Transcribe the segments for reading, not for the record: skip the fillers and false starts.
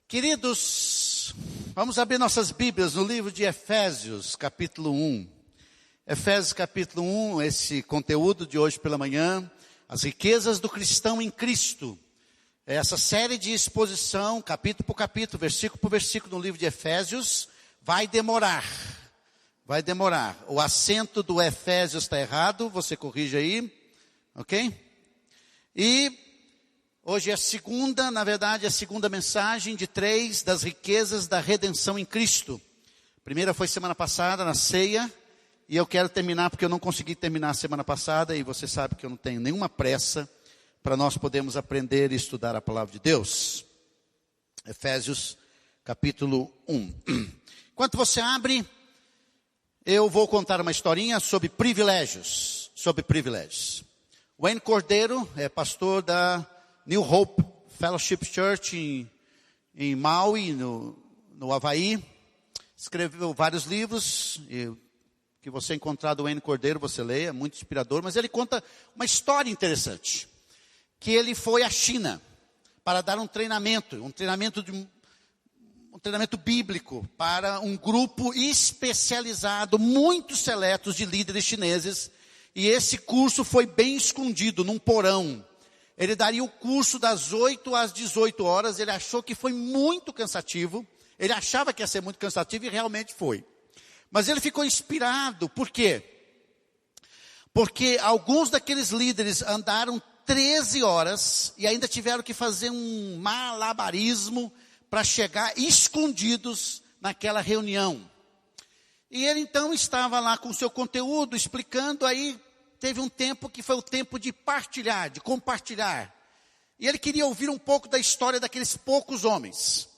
Queridos, vamos abrir nossas Bíblias no livro de Efésios, capítulo 1. Efésios, capítulo 1, esse conteúdo de hoje pela manhã, as riquezas do cristão em Cristo. Essa série de exposição, capítulo por capítulo, versículo por versículo, no livro de Efésios, vai demorar. O acento do Efésios está errado, você corrige aí, ok? E hoje é a segunda mensagem de 3 das riquezas da redenção em Cristo. A primeira foi semana passada, na ceia, e eu quero terminar porque eu não consegui terminar a semana passada, e você sabe que eu não tenho nenhuma pressa para nós podermos aprender e estudar a palavra de Deus. Efésios, capítulo 1. Enquanto você abre, eu vou contar uma historinha sobre privilégios. Wayne Cordeiro é pastor da New Hope Fellowship Church em Maui, no Havaí. Escreveu vários livros, que você encontrar do Wayne Cordeiro, você leia, é muito inspirador. Mas ele conta uma história interessante, que ele foi à China para dar um treinamento bíblico para um grupo especializado, muito seletos de líderes chineses. E esse curso foi bem escondido, num porão. Ele daria o curso das 8 às 18 horas, ele achou que foi muito cansativo, ele achava que ia ser muito cansativo e realmente foi. Mas ele ficou inspirado, por quê? Porque alguns daqueles líderes andaram 13 horas e ainda tiveram que fazer um malabarismo para chegar escondidos naquela reunião. E ele então estava lá com o seu conteúdo, explicando, aí teve um tempo que foi o tempo de partilhar, de compartilhar. E ele queria ouvir um pouco da história daqueles poucos homens.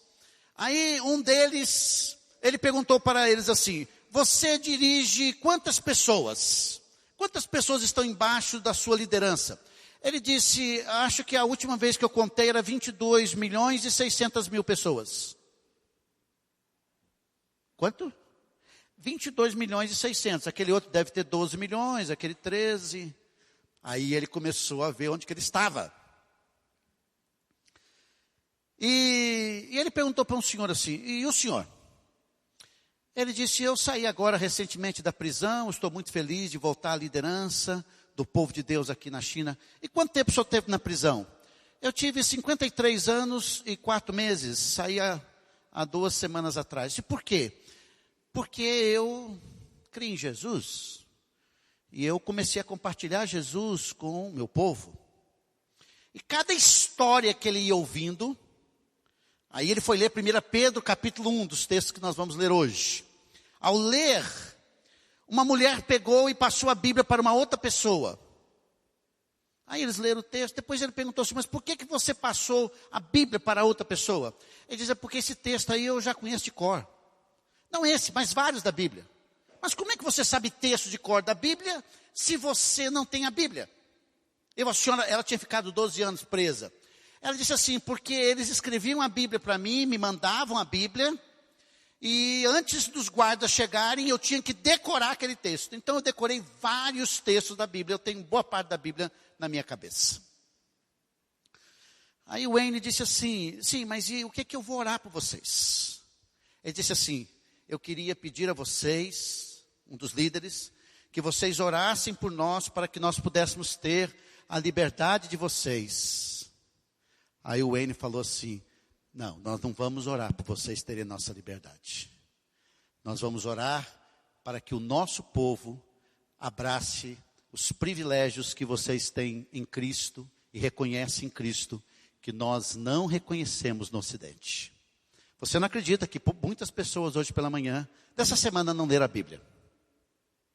Aí um deles, ele perguntou para eles assim: você dirige quantas pessoas? Quantas pessoas estão embaixo da sua liderança? Ele disse: acho que a última vez que eu contei era 22 milhões e 600 mil pessoas. Quanto? 22 milhões e 600, aquele outro deve ter 12 milhões, aquele 13. Aí ele começou a ver onde que ele estava. E ele perguntou para um senhor assim: e o senhor? Ele disse: eu saí agora recentemente da prisão, estou muito feliz de voltar à liderança do povo de Deus aqui na China. E quanto tempo o senhor teve na prisão? Eu tive 53 anos e 4 meses, saí há 2 semanas atrás. E por quê? Porque eu criei em Jesus, e eu comecei a compartilhar Jesus com o meu povo. E cada história que ele ia ouvindo, aí ele foi ler 1 Pedro capítulo 1, dos textos que nós vamos ler hoje. Ao ler, uma mulher pegou e passou a Bíblia para uma outra pessoa. Aí eles leram o texto, depois ele perguntou assim: mas por que você passou a Bíblia para outra pessoa? Ele diz: é porque esse texto aí eu já conheço de cor. Não esse, mas vários da Bíblia. Mas como é que você sabe texto de cor da Bíblia, se você não tem a Bíblia? A senhora, ela tinha ficado 12 anos presa. Ela disse assim: porque eles escreviam a Bíblia para mim, me mandavam a Bíblia, e antes dos guardas chegarem, eu tinha que decorar aquele texto. Então eu decorei vários textos da Bíblia, eu tenho boa parte da Bíblia na minha cabeça. Aí o Wayne disse assim: sim, mas e o que eu vou orar por vocês? Ele disse assim: eu queria pedir a vocês, um dos líderes, que vocês orassem por nós, para que nós pudéssemos ter a liberdade de vocês. Aí o Wayne falou assim: não, nós não vamos orar por vocês terem nossa liberdade. Nós vamos orar para que o nosso povo abrace os privilégios que vocês têm em Cristo e reconhecem em Cristo, que nós não reconhecemos no Ocidente. Você não acredita que muitas pessoas hoje pela manhã, dessa semana, não leram a Bíblia?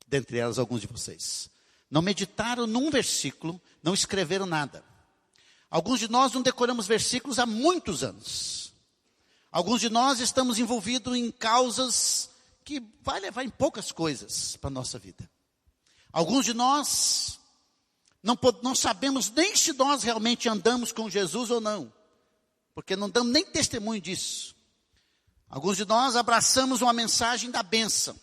Dentre elas, alguns de vocês. Não meditaram num versículo, não escreveram nada. Alguns de nós não decoramos versículos há muitos anos. Alguns de nós estamos envolvidos em causas que vai levar em poucas coisas para a nossa vida. Alguns de nós não sabemos nem se nós realmente andamos com Jesus ou não, porque não damos nem testemunho disso. Alguns de nós abraçamos uma mensagem da bênção.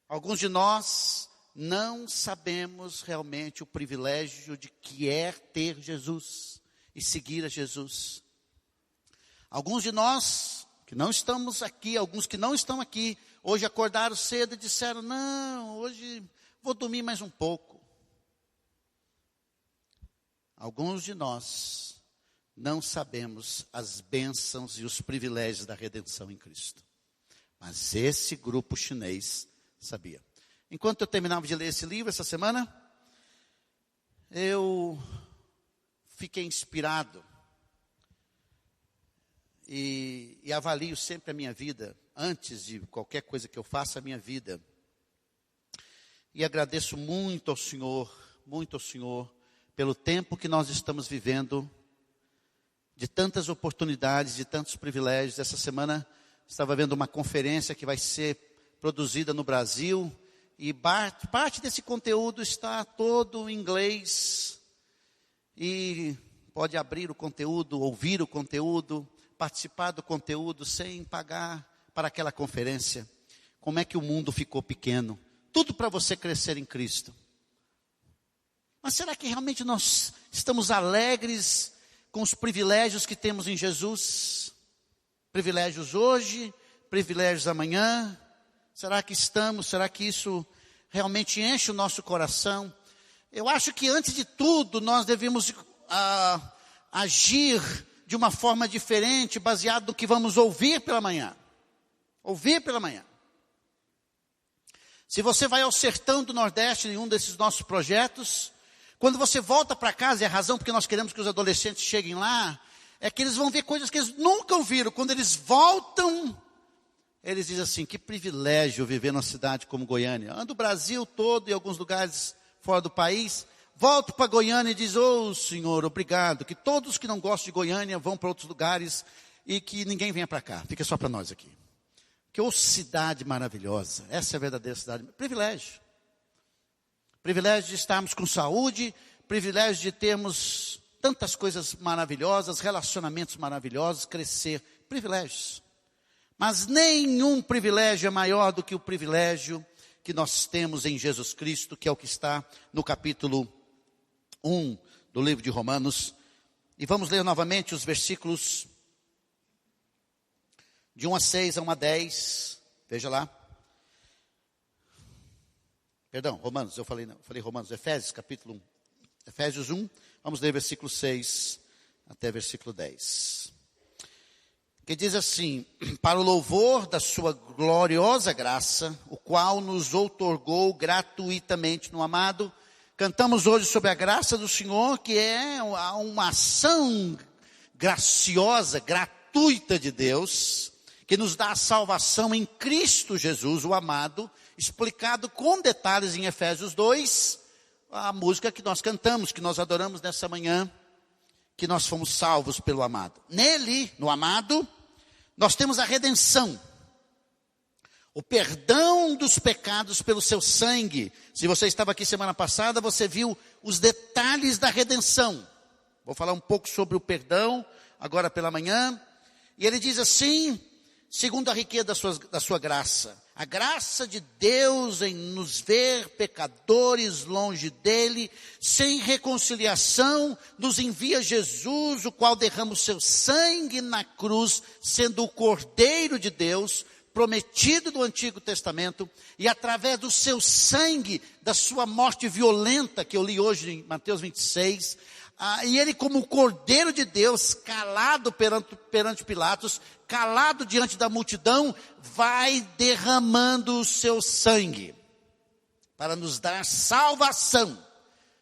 Alguns de nós não sabemos realmente o privilégio de que é ter Jesus e seguir a Jesus. Alguns de nós que não estamos aqui, alguns que não estão aqui, hoje acordaram cedo e disseram, não, hoje vou dormir mais um pouco. Alguns de nós não sabemos as bênçãos e os privilégios da redenção em Cristo. Mas esse grupo chinês sabia. Enquanto eu terminava de ler esse livro essa semana, eu fiquei inspirado e avalio sempre a minha vida, antes de qualquer coisa que eu faça, a minha vida. E agradeço muito ao Senhor, pelo tempo que nós estamos vivendo, de tantas oportunidades, de tantos privilégios. Essa semana estava vendo uma conferência que vai ser produzida no Brasil, e parte desse conteúdo está todo em inglês, e pode abrir o conteúdo, ouvir o conteúdo, participar do conteúdo sem pagar para aquela conferência. Como é que o mundo ficou pequeno? Tudo para você crescer em Cristo. Mas será que realmente nós estamos alegres com os privilégios que temos em Jesus? Privilégios hoje, privilégios amanhã. Será que estamos? Será que isso realmente enche o nosso coração? Eu acho que antes de tudo nós devemos agir de uma forma diferente, baseado no que vamos ouvir pela manhã. Ouvir pela manhã. Se você vai ao sertão do Nordeste em um desses nossos projetos, quando você volta para casa, e a razão porque nós queremos que os adolescentes cheguem lá, é que eles vão ver coisas que eles nunca ouviram. Quando eles voltam, eles dizem assim, que privilégio viver numa cidade como Goiânia. Ando o Brasil todo e alguns lugares fora do país, volto para Goiânia e diz, Senhor, obrigado, que todos que não gostam de Goiânia vão para outros lugares e que ninguém venha para cá, fica só para nós aqui. Que cidade maravilhosa, essa é a verdadeira cidade, privilégio. Privilégio de estarmos com saúde, privilégio de termos tantas coisas maravilhosas, relacionamentos maravilhosos, crescer, privilégios. Mas nenhum privilégio é maior do que o privilégio que nós temos em Jesus Cristo, que é o que está no capítulo 1 do livro de Romanos. E vamos ler novamente os versículos de 1 a 6, a 1 a 10. Veja lá. Perdão, Romanos, eu falei Romanos, Efésios, capítulo 1. Efésios 1, vamos ler versículo 6 até versículo 10. Que diz assim, para o louvor da sua gloriosa graça, o qual nos outorgou gratuitamente no amado, cantamos hoje sobre a graça do Senhor, que é uma ação graciosa, gratuita de Deus, que nos dá a salvação em Cristo Jesus, o amado, explicado com detalhes em Efésios 2, a música que nós cantamos, que nós adoramos nessa manhã, que nós fomos salvos pelo amado. Nele, no amado, nós temos a redenção, o perdão dos pecados pelo seu sangue. Se você estava aqui semana passada, você viu os detalhes da redenção. Vou falar um pouco sobre o perdão, agora pela manhã. E ele diz assim, segundo a riqueza da sua graça, a graça de Deus em nos ver pecadores longe dele, sem reconciliação, nos envia Jesus, o qual derrama o seu sangue na cruz, sendo o Cordeiro de Deus, prometido do Antigo Testamento, e através do seu sangue, da sua morte violenta, que eu li hoje em Mateus 26, e ele como o Cordeiro de Deus, calado perante Pilatos, calado diante da multidão, vai derramando o seu sangue, para nos dar salvação,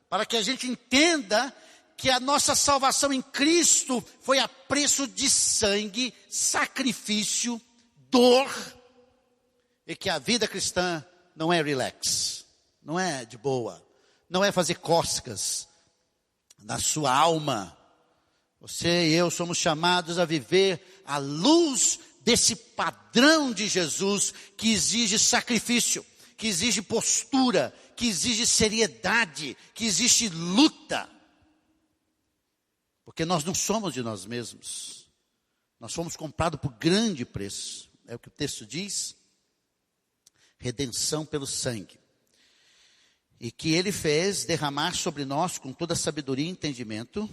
para que a gente entenda que a nossa salvação em Cristo foi a preço de sangue, sacrifício, dor, e que a vida cristã não é relax, não é de boa, não é fazer cócegas na sua alma. Você e eu somos chamados a viver à luz desse padrão de Jesus, que exige sacrifício, que exige postura, que exige seriedade, que exige luta. Porque nós não somos de nós mesmos, nós fomos comprados por grande preço, é o que o texto diz, redenção pelo sangue. E que ele fez derramar sobre nós com toda sabedoria e entendimento,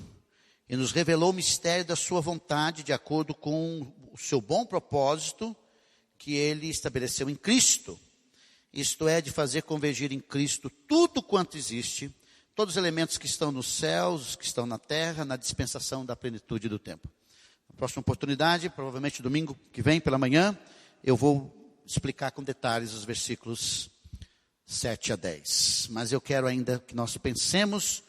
e nos revelou o mistério da sua vontade, de acordo com o seu bom propósito, que ele estabeleceu em Cristo. Isto é, de fazer convergir em Cristo tudo quanto existe, todos os elementos que estão nos céus, que estão na terra, na dispensação da plenitude do tempo. Na próxima oportunidade, provavelmente domingo que vem pela manhã, eu vou explicar com detalhes os versículos 7 a 10. Mas eu quero ainda que nós pensemos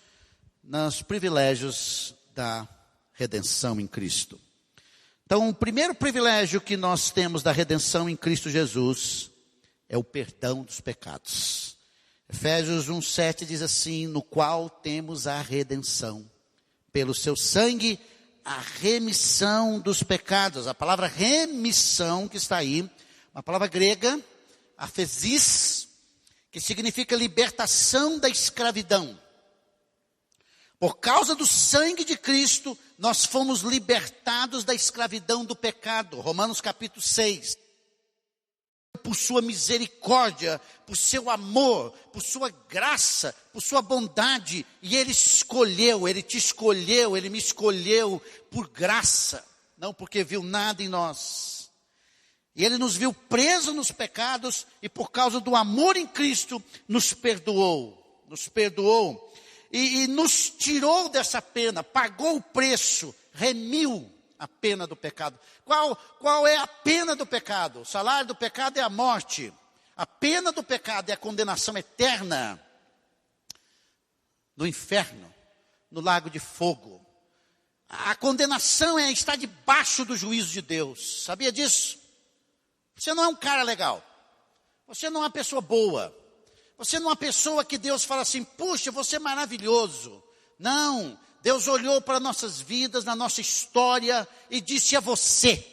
nos privilégios da redenção em Cristo. Então, o primeiro privilégio que nós temos da redenção em Cristo Jesus é o perdão dos pecados. Efésios 1:7 diz assim: no qual temos a redenção, pelo seu sangue, a remissão dos pecados. A palavra remissão que está aí, uma palavra grega, aphesis, que significa libertação da escravidão. Por causa do sangue de Cristo, nós fomos libertados da escravidão do pecado. Romanos capítulo 6. Por sua misericórdia, por seu amor, por sua graça, por sua bondade. E Ele escolheu, Ele te escolheu, Ele me escolheu por graça. Não porque viu nada em nós. E Ele nos viu presos nos pecados e por causa do amor em Cristo, nos perdoou. Nos perdoou. E nos tirou dessa pena, pagou o preço, remiu a pena do pecado. Qual é a pena do pecado? O salário do pecado é a morte. A pena do pecado é a condenação eterna no inferno, no lago de fogo. A condenação é estar debaixo do juízo de Deus. Sabia disso? Você não é um cara legal. Você não é uma pessoa boa. Você não é uma pessoa que Deus fala assim, puxa, você é maravilhoso. Não, Deus olhou para nossas vidas, na nossa história e disse a você,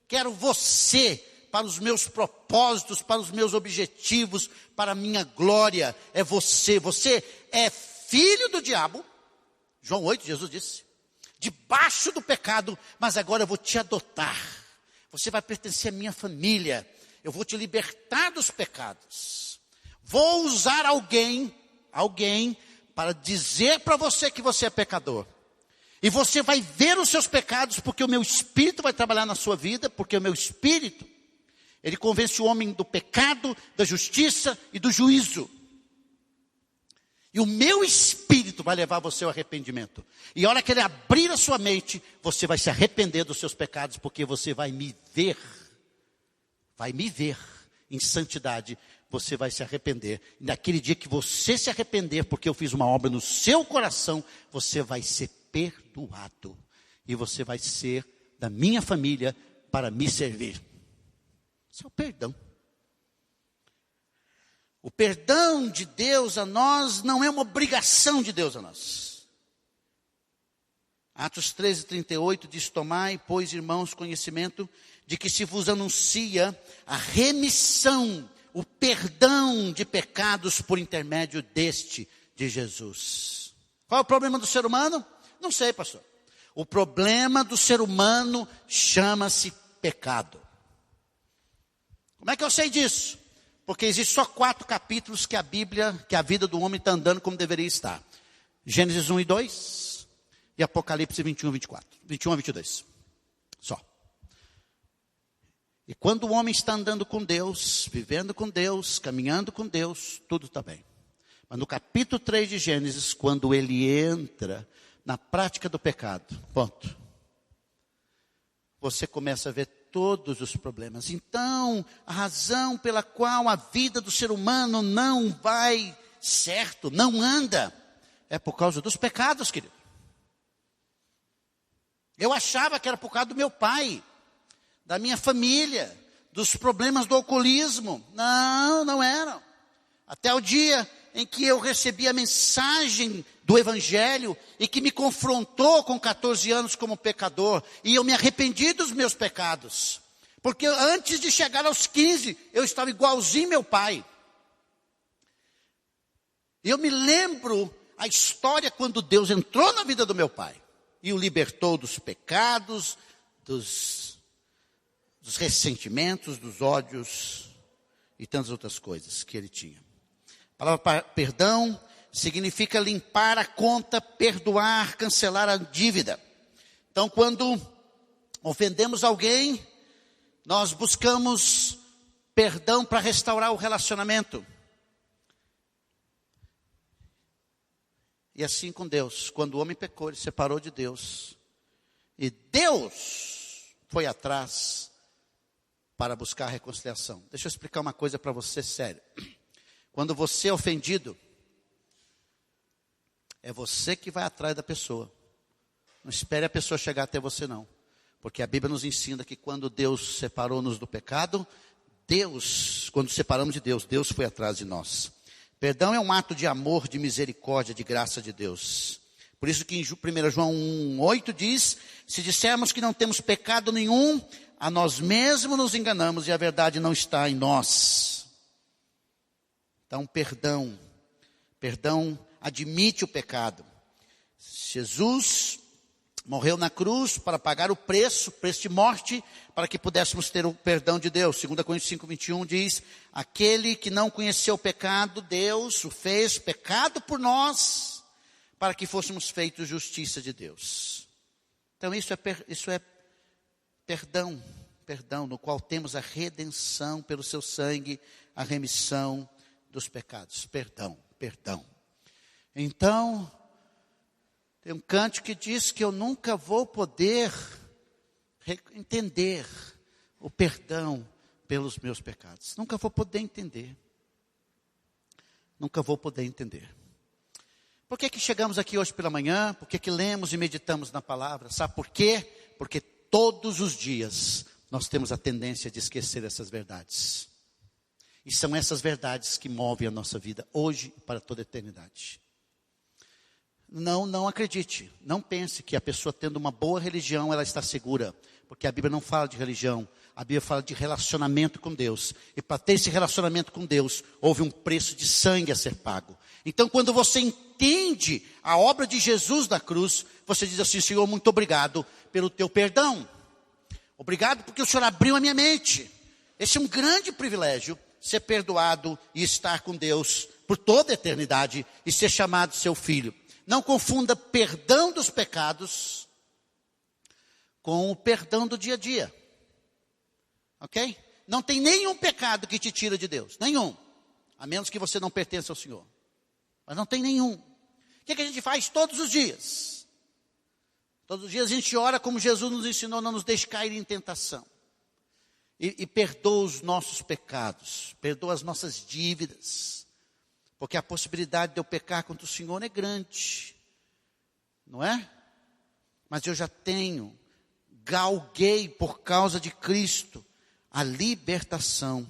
quero você para os meus propósitos, para os meus objetivos, para a minha glória, é você. Você é filho do diabo, João 8, Jesus disse, debaixo do pecado, mas agora eu vou te adotar. Você vai pertencer à minha família, eu vou te libertar dos pecados. Vou usar alguém para dizer para você que você é pecador. E você vai ver os seus pecados, porque o meu Espírito vai trabalhar na sua vida, porque o meu Espírito, ele convence o homem do pecado, da justiça e do juízo. E o meu Espírito vai levar você ao arrependimento. E a hora que ele abrir a sua mente, você vai se arrepender dos seus pecados, porque você vai me ver em santidade. Você vai se arrepender. E naquele dia que você se arrepender, porque eu fiz uma obra no seu coração, você vai ser perdoado. E você vai ser da minha família para me servir. Isso é o perdão. O perdão de Deus a nós não é uma obrigação de Deus a nós. Atos 13:38 diz, tomai, pois, irmãos, conhecimento de que se vos anuncia a remissão, o perdão de pecados por intermédio de Jesus. Qual é o problema do ser humano? Não sei, pastor. O problema do ser humano chama-se pecado. Como é que eu sei disso? Porque existem só 4 capítulos que a vida do homem está andando como deveria estar. Gênesis 1 e 2 e Apocalipse 21 a 22. Só. E quando o homem está andando com Deus, vivendo com Deus, caminhando com Deus, tudo está bem. Mas no capítulo 3 de Gênesis, quando ele entra na prática do pecado, ponto, você começa a ver todos os problemas. Então, a razão pela qual a vida do ser humano não vai certo, não anda, é por causa dos pecados, querido. Eu achava que era por causa do meu pai, da minha família, dos problemas do alcoolismo. Não, não eram. Até o dia em que eu recebi a mensagem do Evangelho e que me confrontou com 14 anos como pecador. E eu me arrependi dos meus pecados. Porque antes de chegar aos 15, eu estava igualzinho meu pai. E eu me lembro a história quando Deus entrou na vida do meu pai. E o libertou dos pecados, dos ressentimentos, dos ódios e tantas outras coisas que ele tinha. A palavra perdão significa limpar a conta, perdoar, cancelar a dívida. Então, quando ofendemos alguém, nós buscamos perdão para restaurar o relacionamento. E assim com Deus, quando o homem pecou, ele separou de Deus. E Deus foi atrás para buscar a reconciliação. Deixa eu explicar uma coisa para você, sério. Quando você é ofendido, é você que vai atrás da pessoa. Não espere a pessoa chegar até você, não. Porque a Bíblia nos ensina que quando Deus separou-nos do pecado, quando separamos de Deus, Deus foi atrás de nós. Perdão é um ato de amor, de misericórdia, de graça de Deus. Por isso que em 1 João 1,8 diz, se dissermos que não temos pecado nenhum, a nós mesmos nos enganamos e a verdade não está em nós. Então, perdão admite o pecado. Jesus morreu na cruz para pagar o preço de morte, para que pudéssemos ter o perdão de Deus. 2 Coríntios 5,21 diz, aquele que não conheceu o pecado, Deus o fez pecado por nós, para que fôssemos feitos justiça de Deus. Então isso é perdão, no qual temos a redenção pelo seu sangue, a remissão dos pecados. Perdão. Então, tem um cântico que diz que eu nunca vou poder entender o perdão pelos meus pecados. Nunca vou poder entender. Por que chegamos aqui hoje pela manhã? Por que lemos e meditamos na palavra? Sabe por quê? Porque todos os dias nós temos a tendência de esquecer essas verdades. E são essas verdades que movem a nossa vida hoje e para toda a eternidade. Não acredite, não pense que a pessoa tendo uma boa religião, ela está segura. Porque a Bíblia não fala de religião, a Bíblia fala de relacionamento com Deus. E para ter esse relacionamento com Deus, houve um preço de sangue a ser pago. Então, quando você entende a obra de Jesus na cruz, você diz assim, Senhor, muito obrigado pelo teu perdão. Obrigado porque o Senhor abriu a minha mente. Esse é um grande privilégio, ser perdoado e estar com Deus por toda a eternidade e ser chamado seu filho. Não confunda perdão dos pecados com o perdão do dia a dia. Ok? Não tem nenhum pecado que te tira de Deus. Nenhum. A menos que você não pertença ao Senhor. Mas não tem nenhum. O que a gente faz todos os dias? Todos os dias a gente ora como Jesus nos ensinou, não nos deixe cair em tentação. E perdoa os nossos pecados. Perdoa as nossas dívidas. Porque a possibilidade de eu pecar contra o Senhor é grande. Não é? Mas eu já galguei por causa de Cristo a libertação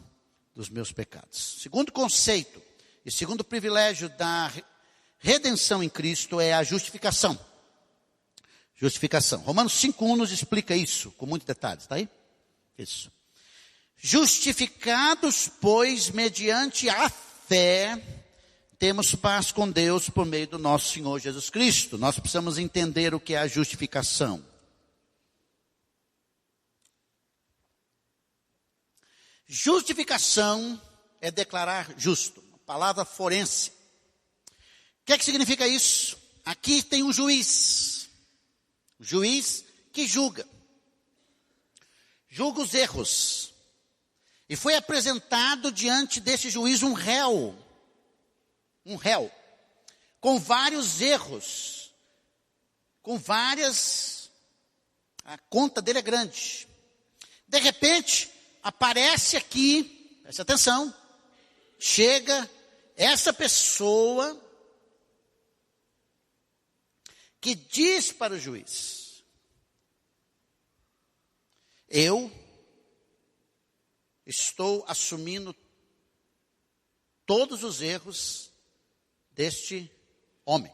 dos meus pecados. Segundo conceito e segundo privilégio da redenção em Cristo é a justificação. Justificação. Romanos 5,1 nos explica isso com muitos detalhes, está aí? Isso. Justificados, pois, mediante a fé, temos paz com Deus por meio do nosso Senhor Jesus Cristo. Nós precisamos entender o que é a justificação. Justificação é declarar justo. A palavra forense. O que significa isso? Aqui tem um juiz. O juiz que julga. Julga os erros. E foi apresentado diante desse juiz um réu. Com vários erros. A conta dele é grande. De repente, aparece aqui, preste atenção, chega essa pessoa que diz para o juiz, eu estou assumindo todos os erros deste homem.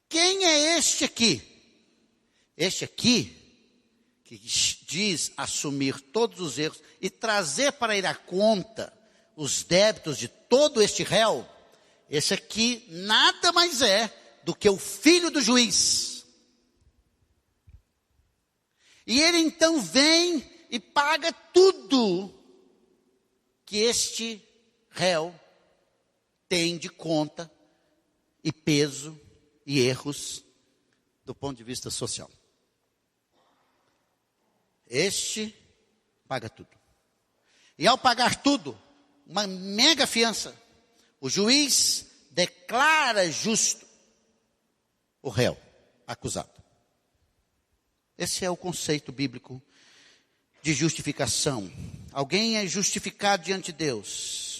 Quem é este aqui? Este aqui, que diz assumir todos os erros e trazer para ir à conta os débitos de todo este réu, esse aqui nada mais é do que o filho do juiz. E ele então vem e paga tudo que este réu tem de conta e peso e erros do ponto de vista social. Este paga tudo. E ao pagar tudo, uma mega fiança, o juiz declara justo o réu acusado. Esse é o conceito bíblico de justificação. Alguém é justificado diante de Deus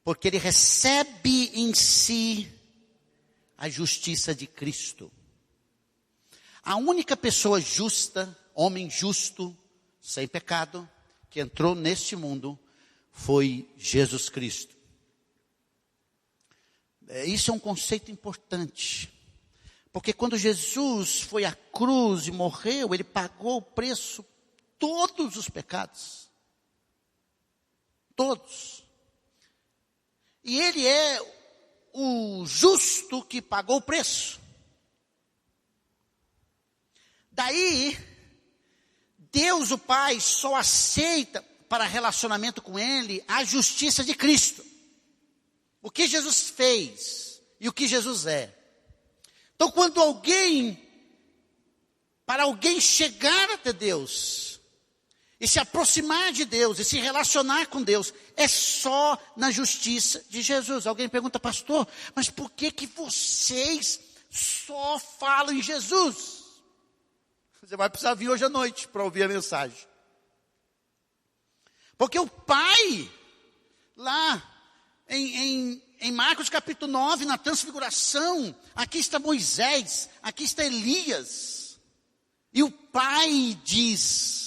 porque ele recebe em si a justiça de Cristo. A única pessoa justa, homem justo, sem pecado, que entrou neste mundo foi Jesus Cristo. Isso é um conceito importante. Porque quando Jesus foi à cruz e morreu, ele pagou o preço de todos os pecados. Todos. E ele é o justo que pagou o preço. Daí, Deus o Pai só aceita para relacionamento com ele a justiça de Cristo. O que Jesus fez e o que Jesus é. Então, quando para alguém chegar até Deus, e se aproximar de Deus, e se relacionar com Deus, é só na justiça de Jesus. Alguém pergunta, pastor, mas por que vocês só falam em Jesus? Você vai precisar vir hoje à noite para ouvir a mensagem. Porque o Pai, lá em Marcos capítulo 9, na transfiguração, aqui está Moisés, aqui está Elias. E o Pai diz,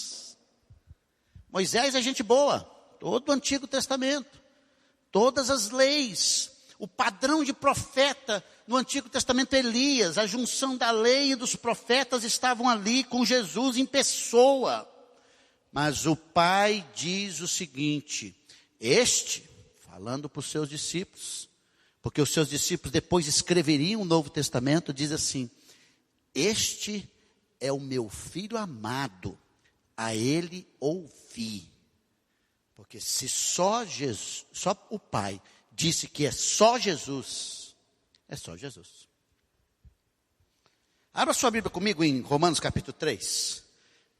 Moisés é gente boa, todo o Antigo Testamento, todas as leis, o padrão de profeta no Antigo Testamento Elias, a junção da lei e dos profetas estavam ali com Jesus em pessoa. Mas o Pai diz o seguinte, falando para os seus discípulos, porque os seus discípulos depois escreveriam o Novo Testamento, diz assim, este é o meu filho amado, a ele ouvi. Porque se só o Pai disse que é só Jesus, é só Jesus. Abra sua Bíblia comigo em Romanos capítulo 3,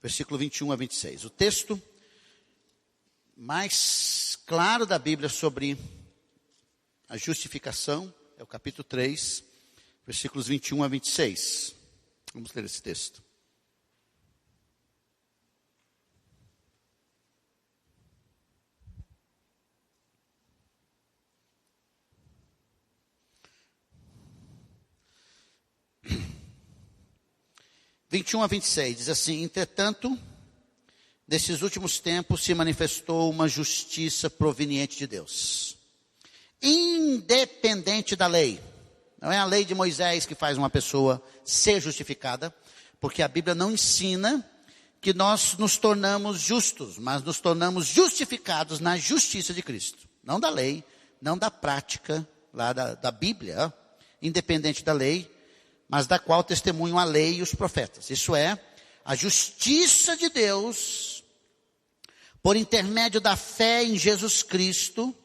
versículo 21 a 26. O texto mais claro da Bíblia sobre a justificação é o capítulo 3, versículos 21 a 26. Vamos ler esse texto. (21 a 26) diz assim, entretanto, nesses últimos tempos se manifestou uma justiça proveniente de Deus, independente da lei. Não é a lei de Moisés que faz uma pessoa ser justificada, porque a Bíblia não ensina que nós nos tornamos justos, mas nos tornamos justificados na justiça de Cristo. Não da lei, não da prática lá da Bíblia, independente da lei, mas da qual testemunham a lei e os profetas. Isso é, a justiça de Deus, por intermédio da fé em Jesus Cristo,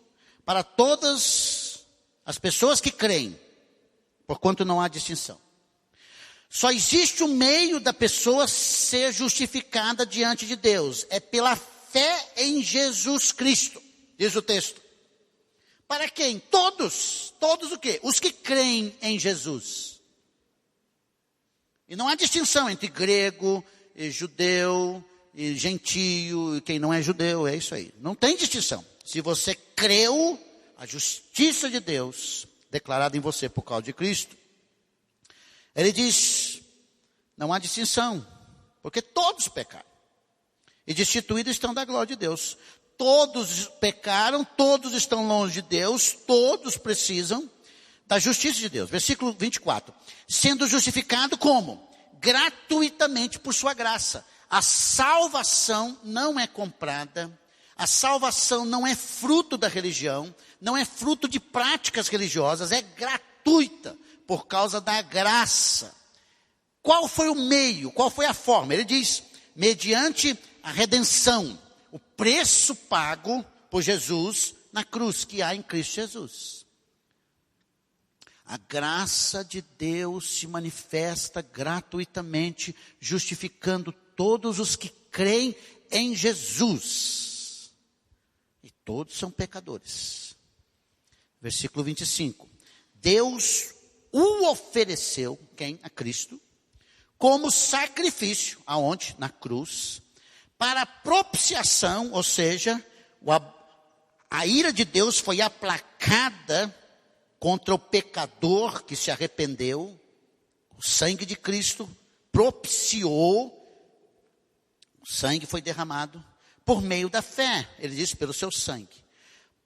para todas as pessoas que creem, porquanto não há distinção. Só existe um meio da pessoa ser justificada diante de Deus, é pela fé em Jesus Cristo, diz o texto. Para quem? Todos o quê? Os que creem em Jesus. E não há distinção entre grego, e judeu, e gentio, e quem não é judeu, é isso aí. Não tem distinção. Se você creu, a justiça de Deus, declarada em você por causa de Cristo, ele diz, não há distinção, porque todos pecaram. E destituídos estão da glória de Deus. Todos pecaram, todos estão longe de Deus, todos precisam da justiça de Deus. Versículo 24. Sendo justificado como? Gratuitamente por sua graça. A salvação não é comprada. A salvação não é fruto da religião. Não é fruto de práticas religiosas. É gratuita por causa da graça. Qual foi o meio? Qual foi a forma? Ele diz, mediante a redenção. O preço pago por Jesus na cruz que há em Cristo Jesus. A graça de Deus se manifesta gratuitamente, justificando todos os que creem em Jesus. E todos são pecadores. Versículo 25. Deus o ofereceu, quem? A Cristo, como sacrifício, aonde? Na cruz, para propiciação, ou seja, a ira de Deus foi aplacada contra o pecador que se arrependeu. O sangue de Cristo propiciou, o sangue foi derramado por meio da fé, ele diz, pelo seu sangue,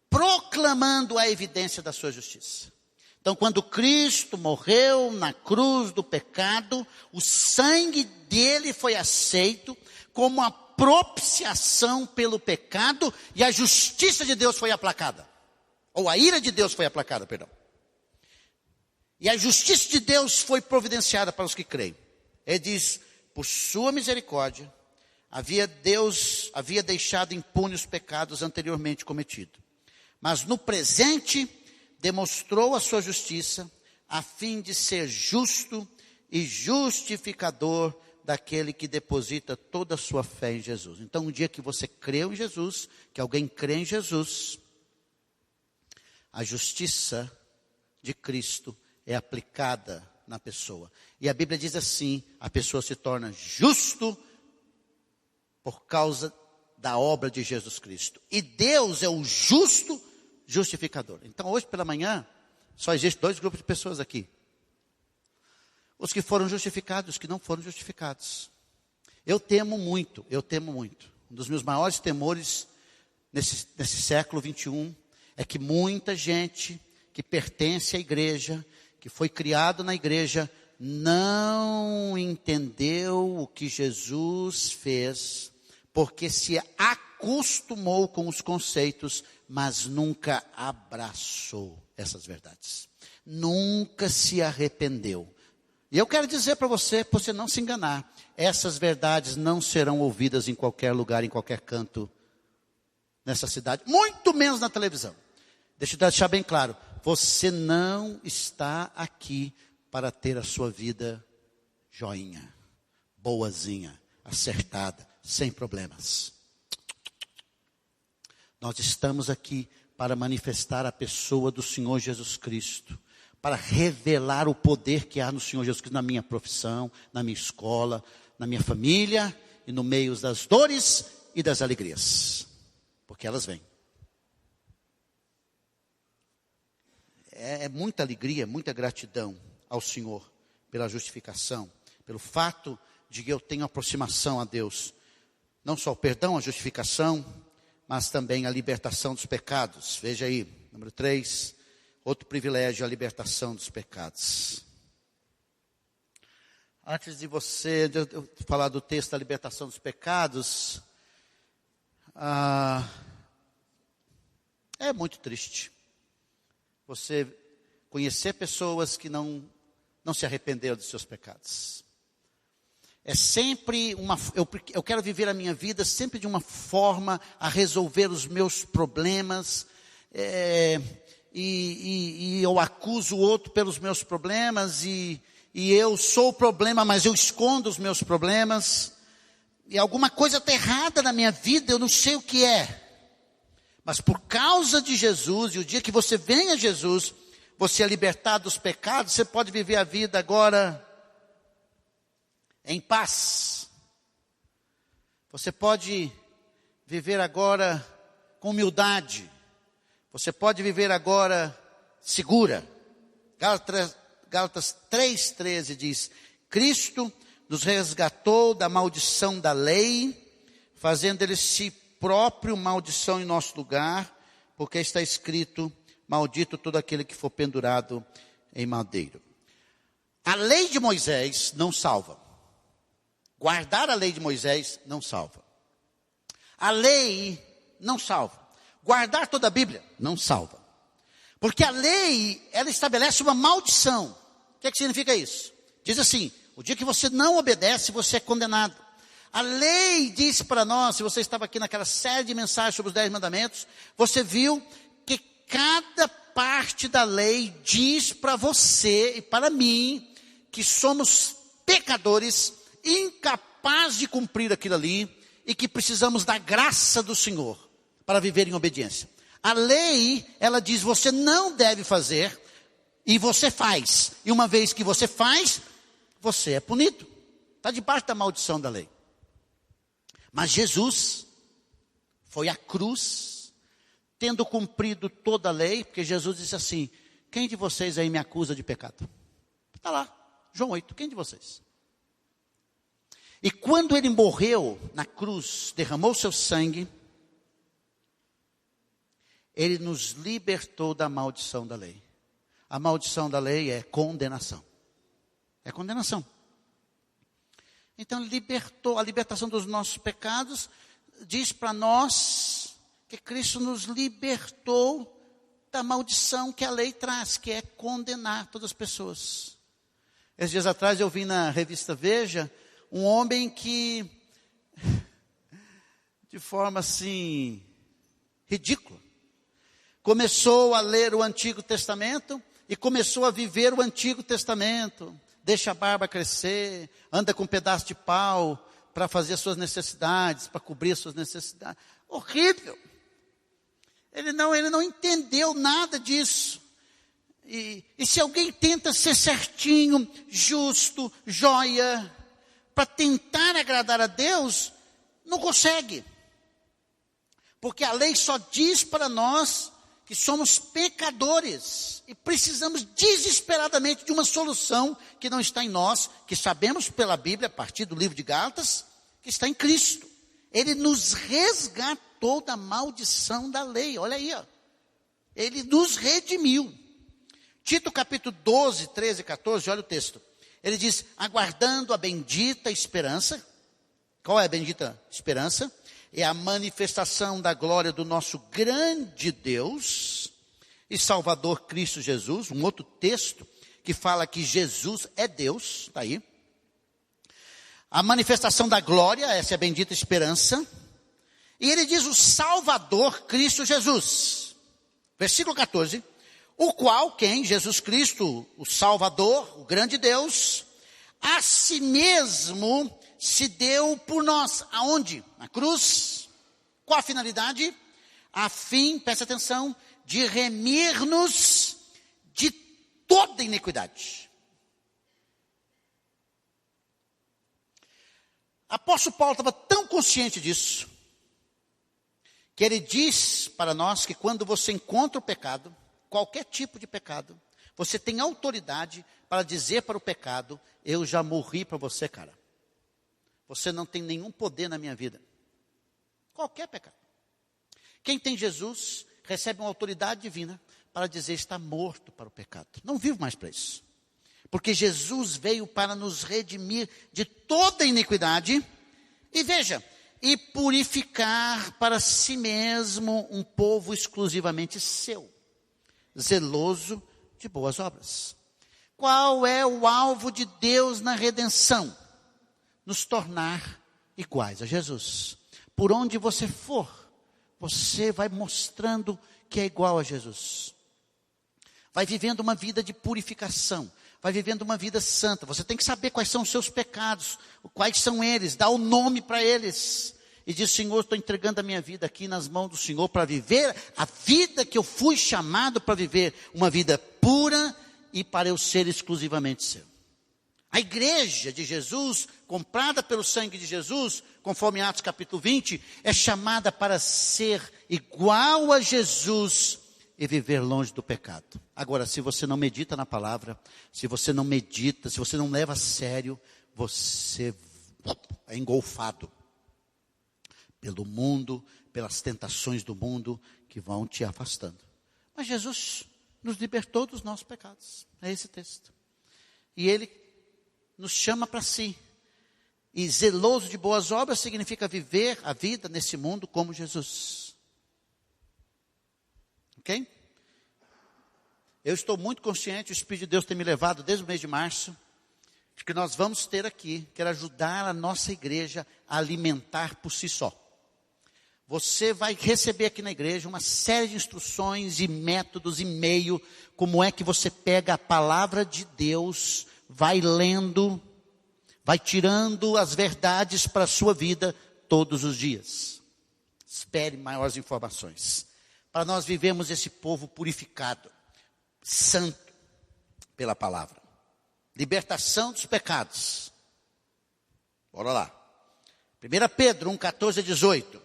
proclamando a evidência da sua justiça. Então, quando Cristo morreu na cruz do pecado, o sangue dele foi aceito como a propiciação pelo pecado, e a justiça de Deus foi aplacada. Ou a ira de Deus foi aplacada, perdão. E a justiça de Deus foi providenciada para os que creem. Ele diz, por sua misericórdia, Deus havia deixado impune os pecados anteriormente cometidos. Mas no presente, demonstrou a sua justiça, a fim de ser justo e justificador daquele que deposita toda a sua fé em Jesus. Então, um dia que você creu em Jesus, que alguém crê em Jesus, a justiça de Cristo é aplicada na pessoa. E a Bíblia diz assim, a pessoa se torna justo por causa da obra de Jesus Cristo. E Deus é o justo justificador. Então, hoje pela manhã, só existe 2 grupos de pessoas aqui. Os que foram justificados e os que não foram justificados. Eu temo muito. Um dos meus maiores temores nesse século 21 é que muita gente que pertence à igreja, que foi criado na igreja, não entendeu o que Jesus fez, porque se acostumou com os conceitos, mas nunca abraçou essas verdades. Nunca se arrependeu. E eu quero dizer para você não se enganar, essas verdades não serão ouvidas em qualquer lugar, em qualquer canto nessa cidade, muito menos na televisão. Deixa eu deixar bem claro, você não está aqui para ter a sua vida joinha, boazinha, acertada, sem problemas. Nós estamos aqui para manifestar a pessoa do Senhor Jesus Cristo, para revelar o poder que há no Senhor Jesus Cristo na minha profissão, na minha escola, na minha família e no meio das dores e das alegrias, porque elas vêm. É muita alegria, muita gratidão ao Senhor pela justificação, pelo fato de que eu tenho aproximação a Deus, não só o perdão, a justificação, mas também a libertação dos pecados. Veja aí, número 3, outro privilégio, a libertação dos pecados. Antes de eu falar do texto da libertação dos pecados, é muito triste você conhecer pessoas que não se arrependeram dos seus pecados. É sempre eu quero viver a minha vida sempre de uma forma a resolver os meus problemas, e eu acuso o outro pelos meus problemas, e eu sou o problema, mas eu escondo os meus problemas, e alguma coisa está errada na minha vida, eu não sei o que é. Mas por causa de Jesus, e o dia que você vem a Jesus, você é libertado dos pecados, você pode viver a vida agora em paz. Você pode viver agora com humildade. Você pode viver agora segura. Gálatas 3,13 diz, Cristo nos resgatou da maldição da lei, fazendo ele si próprio maldição em nosso lugar, porque está escrito, maldito todo aquele que for pendurado em madeiro. A lei de Moisés não salva. Guardar a lei de Moisés não salva. A lei não salva. Guardar toda a Bíblia não salva. Porque a lei, ela estabelece uma maldição. O que significa isso? Diz assim, o dia que você não obedece, você é condenado. A lei diz para nós, se você estava aqui naquela série de mensagens sobre os 10 mandamentos, você viu que cada parte da lei diz para você e para mim que somos pecadores, incapazes de cumprir aquilo ali e que precisamos da graça do Senhor para viver em obediência. A lei, ela diz, você não deve fazer e você faz. E uma vez que você faz, você é punido. Está debaixo da maldição da lei. Mas Jesus foi à cruz, tendo cumprido toda a lei, porque Jesus disse assim, quem de vocês aí me acusa de pecado? Está lá, João 8, quem de vocês? E quando ele morreu na cruz, derramou seu sangue, ele nos libertou da maldição da lei. A maldição da lei é condenação. É condenação. Então, a libertação dos nossos pecados diz para nós que Cristo nos libertou da maldição que a lei traz, que é condenar todas as pessoas. Esses dias atrás eu vi na revista Veja um homem que, de forma assim, ridícula, começou a ler o Antigo Testamento e começou a viver o Antigo Testamento. Deixa a barba crescer, anda com um pedaço de pau para fazer as suas necessidades, para cobrir as suas necessidades. Horrível. Ele não entendeu nada disso. E se alguém tenta ser certinho, justo, joia, para tentar agradar a Deus, não consegue. Porque a lei só diz para nós que somos pecadores e precisamos desesperadamente de uma solução que não está em nós, que sabemos pela Bíblia, a partir do livro de Gálatas, que está em Cristo. Ele nos resgatou da maldição da lei, olha aí, ó. Ele nos redimiu. Tito capítulo 12, 13 e 14, olha o texto. Ele diz, aguardando a bendita esperança. Qual é a bendita esperança? É a manifestação da glória do nosso grande Deus e Salvador Cristo Jesus. Um outro texto que fala que Jesus é Deus, está aí. A manifestação da glória, essa é a bendita esperança. E ele diz o Salvador Cristo Jesus. Versículo 14. O qual, quem? Jesus Cristo, o Salvador, o grande Deus, a si mesmo se deu por nós. Aonde? Na cruz. Qual a finalidade? A fim, presta atenção, de remir-nos de toda iniquidade. Apóstolo Paulo estava tão consciente disso, que ele diz para nós que quando você encontra o pecado, qualquer tipo de pecado, você tem autoridade para dizer para o pecado, eu já morri para você, cara. Você não tem nenhum poder na minha vida. Qualquer pecado. Quem tem Jesus, recebe uma autoridade divina para dizer, está morto para o pecado. Não vivo mais para isso. Porque Jesus veio para nos redimir de toda iniquidade. E veja, e purificar para si mesmo um povo exclusivamente seu. Zeloso de boas obras. Qual é o alvo de Deus na redenção? Nos tornar iguais a Jesus. Por onde você for, você vai mostrando que é igual a Jesus. Vai vivendo uma vida de purificação. Vai vivendo uma vida santa. Você tem que saber quais são os seus pecados. Quais são eles. Dá o nome para eles. E diz, Senhor, estou entregando a minha vida aqui nas mãos do Senhor para viver a vida que eu fui chamado para viver. Uma vida pura e para eu ser exclusivamente seu. A igreja de Jesus, comprada pelo sangue de Jesus, conforme Atos capítulo 20, é chamada para ser igual a Jesus e viver longe do pecado. Agora, se você não medita na palavra, se você não medita, se você não leva a sério, você é engolfado pelo mundo, pelas tentações do mundo que vão te afastando. Mas Jesus nos libertou dos nossos pecados. É esse texto. E Ele nos chama para si. E zeloso de boas obras significa viver a vida nesse mundo como Jesus. Ok? Eu estou muito consciente, o Espírito de Deus tem me levado desde o mês de março, de que nós vamos ter aqui, quero ajudar a nossa igreja a alimentar por si só. você vai receber aqui na igreja uma série de instruções e métodos e meio, como é que você pega a palavra de Deus, vai lendo, vai tirando as verdades para a sua vida todos os dias. Espere maiores informações. Para nós vivemos esse povo purificado, santo pela palavra. Libertação dos pecados. Bora lá. 1 Pedro 1, 14 a 18.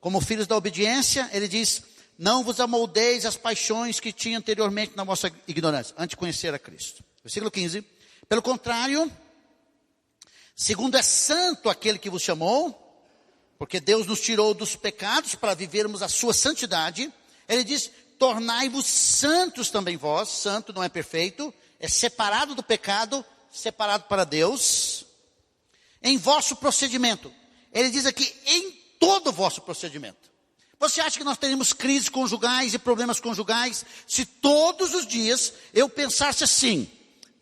Como filhos da obediência, ele diz: não vos amoldeis as paixões que tinha anteriormente na vossa ignorância, antes de conhecer a Cristo. Versículo 15. Pelo contrário, segundo é santo aquele que vos chamou, porque Deus nos tirou dos pecados para vivermos a sua santidade, ele diz: tornai-vos santos também vós. Santo não é perfeito, é separado do pecado, separado para Deus, em vosso procedimento. Ele diz aqui, em todo o vosso procedimento. Você acha que nós teríamos crises conjugais e problemas conjugais se todos os dias eu pensasse assim: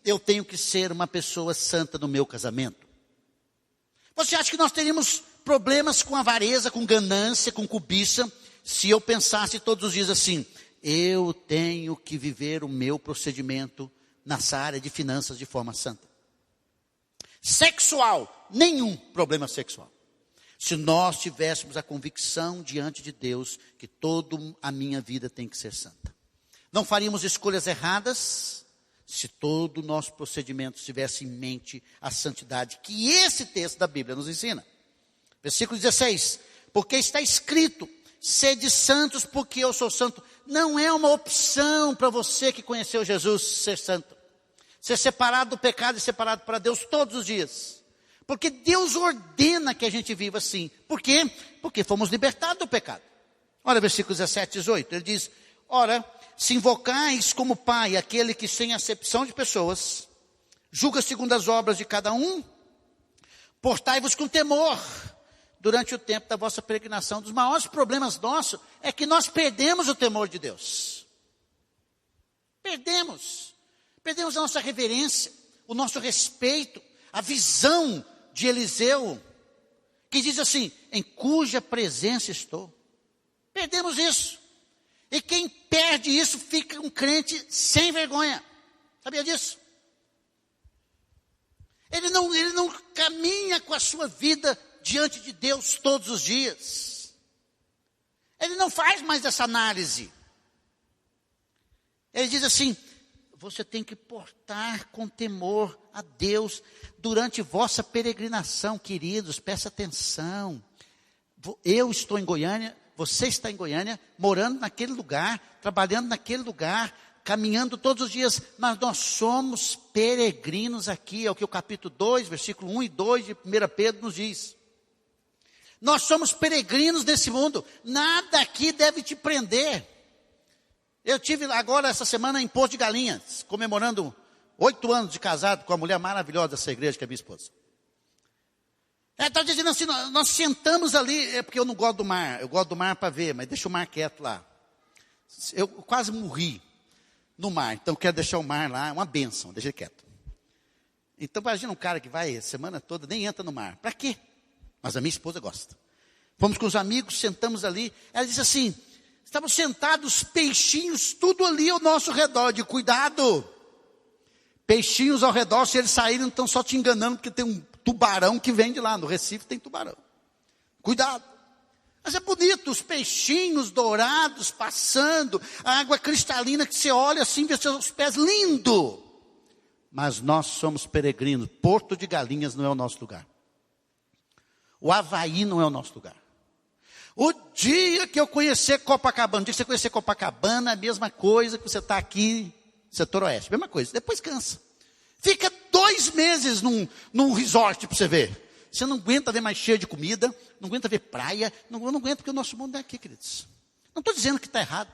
eu tenho que ser uma pessoa santa no meu casamento? Você acha que nós teríamos problemas com avareza, com ganância, com cobiça, se eu pensasse todos os dias assim: eu tenho que viver o meu procedimento nessa área de finanças de forma santa? Sexual, nenhum problema sexual. Se nós tivéssemos a convicção diante de Deus que toda a minha vida tem que ser santa. Não faríamos escolhas erradas se todo o nosso procedimento tivesse em mente a santidade que esse texto da Bíblia nos ensina. Versículo 16. Porque está escrito: sede santos porque eu sou santo. Não é uma opção para você que conheceu Jesus ser santo. Ser separado do pecado e separado para Deus todos os dias. Porque Deus ordena que a gente viva assim. Por quê? Porque fomos libertados do pecado. Olha versículos 17 e 18. Ele diz: ora, se invocais como Pai aquele que sem acepção de pessoas julga segundo as obras de cada um, portai-vos com temor durante o tempo da vossa peregrinação. Um dos maiores problemas nossos é que nós perdemos o temor de Deus. Perdemos a nossa reverência, o nosso respeito, a visão de Eliseu, que diz assim: em cuja presença estou. Perdemos isso. E quem perde isso fica um crente sem vergonha. Sabia disso? Ele não caminha com a sua vida diante de Deus todos os dias. Ele não faz mais essa análise. Ele diz assim: você tem que portar com temor a Deus durante vossa peregrinação, queridos, presta atenção. Eu estou em Goiânia, você está em Goiânia, morando naquele lugar, trabalhando naquele lugar, caminhando todos os dias, mas nós somos peregrinos aqui, é o que o capítulo 2, versículo 1 e 2 de 1 Pedro nos diz. Nós somos peregrinos nesse mundo, nada aqui deve te prender. Eu tive agora essa semana em Poço de Galinhas, comemorando 8 anos de casado com a mulher maravilhosa dessa igreja, que é minha esposa. Ela está dizendo assim: nós sentamos ali, é porque eu não gosto do mar, eu gosto do mar para ver, mas deixa o mar quieto lá. Eu quase morri no mar, então quero deixar o mar lá, é uma bênção, deixa ele quieto. Então imagina um cara que vai a semana toda, nem entra no mar, para quê? Mas a minha esposa gosta. Fomos com os amigos, sentamos ali, ela disse assim: estamos sentados, peixinhos, tudo ali ao nosso redor, de cuidado. Peixinhos ao redor, se eles saírem, não estão só te enganando, porque tem um tubarão que vem de lá, no Recife tem tubarão. Cuidado. Mas é bonito, os peixinhos dourados passando, a água cristalina que você olha assim, vê seus pés, lindo. Mas nós somos peregrinos, Porto de Galinhas não é o nosso lugar. O Havaí não é o nosso lugar. O dia que eu conhecer Copacabana, o dia que você conhecer Copacabana, é a mesma coisa que você está aqui, setor oeste, mesma coisa, depois cansa. Fica 2 meses num resort para você ver. Você não aguenta ver mais cheio de comida, não aguenta ver praia, não aguenta porque o nosso mundo é aqui, queridos. Não estou dizendo que está errado.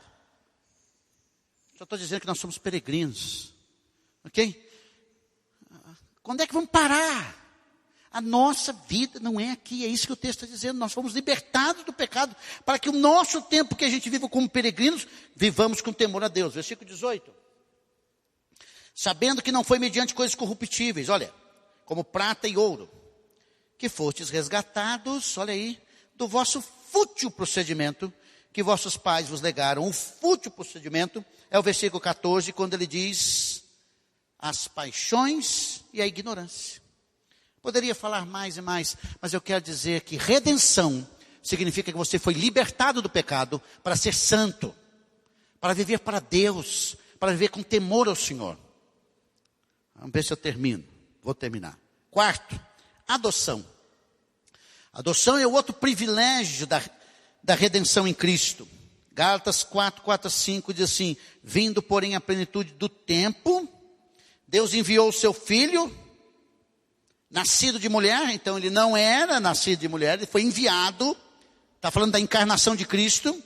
Só estou dizendo que nós somos peregrinos. Ok? Quando é que vamos parar? A nossa vida não é aqui, é isso que o texto está dizendo. Nós fomos libertados do pecado para que o nosso tempo que a gente viva como peregrinos, vivamos com temor a Deus. Versículo 18. Sabendo que não foi mediante coisas corruptíveis, olha, como prata e ouro, que fostes resgatados, olha aí, do vosso fútil procedimento que vossos pais vos legaram. O fútil procedimento é o versículo 14, quando ele diz: as paixões e a ignorância. Poderia falar mais e mais, mas eu quero dizer que redenção significa que você foi libertado do pecado para ser santo, para viver para Deus, para viver com temor ao Senhor. Vamos ver se eu termino. Vou terminar. Quarto, adoção. Adoção é o outro privilégio da redenção em Cristo. Gálatas 4, 4 a 5 diz assim: vindo, porém, à plenitude do tempo, Deus enviou o seu Filho, nascido de mulher. Então ele não era nascido de mulher, ele foi enviado. Está falando da encarnação de Cristo.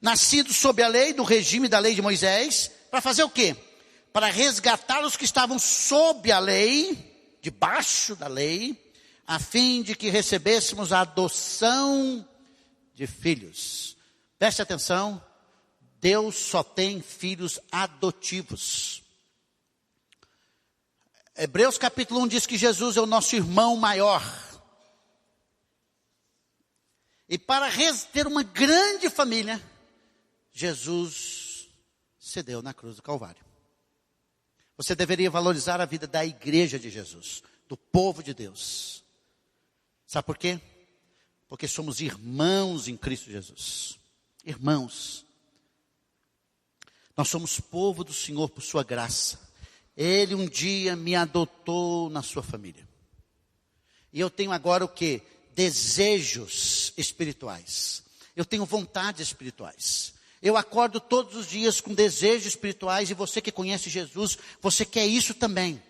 Nascido sob a lei, do regime da lei de Moisés. Para fazer o quê? Para resgatar os que estavam sob a lei, debaixo da lei, a fim de que recebêssemos a adoção de filhos. Preste atenção, Deus só tem filhos adotivos. Hebreus capítulo 1 diz que Jesus é o nosso irmão maior. E para ter uma grande família, Jesus cedeu na cruz do Calvário. Você deveria valorizar a vida da igreja de Jesus, do povo de Deus. Sabe por quê? Porque somos irmãos em Cristo Jesus. Irmãos. Nós somos povo do Senhor por sua graça. Ele um dia me adotou na sua família. E eu tenho agora o quê? Desejos espirituais. Eu tenho vontades espirituais. Eu acordo todos os dias com desejos espirituais. E você que conhece Jesus, você quer isso também.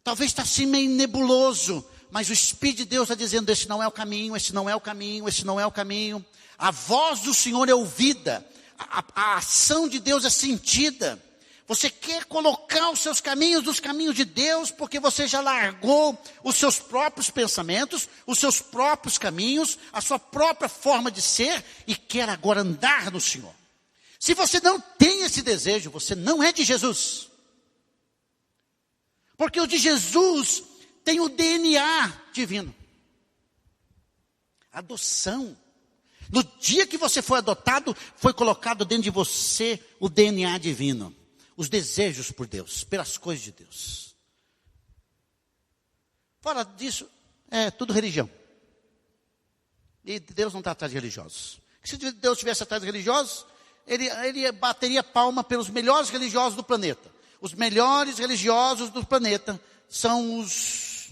Talvez está assim meio nebuloso, mas o Espírito de Deus está dizendo: esse não é o caminho, esse não é o caminho, esse não é o caminho. A voz do Senhor é ouvida, a ação de Deus é sentida. Você quer colocar os seus caminhos nos caminhos de Deus, porque você já largou os seus próprios pensamentos, os seus próprios caminhos, a sua própria forma de ser, e quer agora andar no Senhor. Se você não tem esse desejo, você não é de Jesus. Porque o de Jesus tem o DNA divino. Adoção. No dia que você foi adotado, foi colocado dentro de você o DNA divino. Os desejos por Deus, pelas coisas de Deus. Fora disso, é tudo religião. E Deus não está atrás de religiosos. Se Deus estivesse atrás de religiosos, ele bateria palma pelos melhores religiosos do planeta. Os melhores religiosos do planeta são os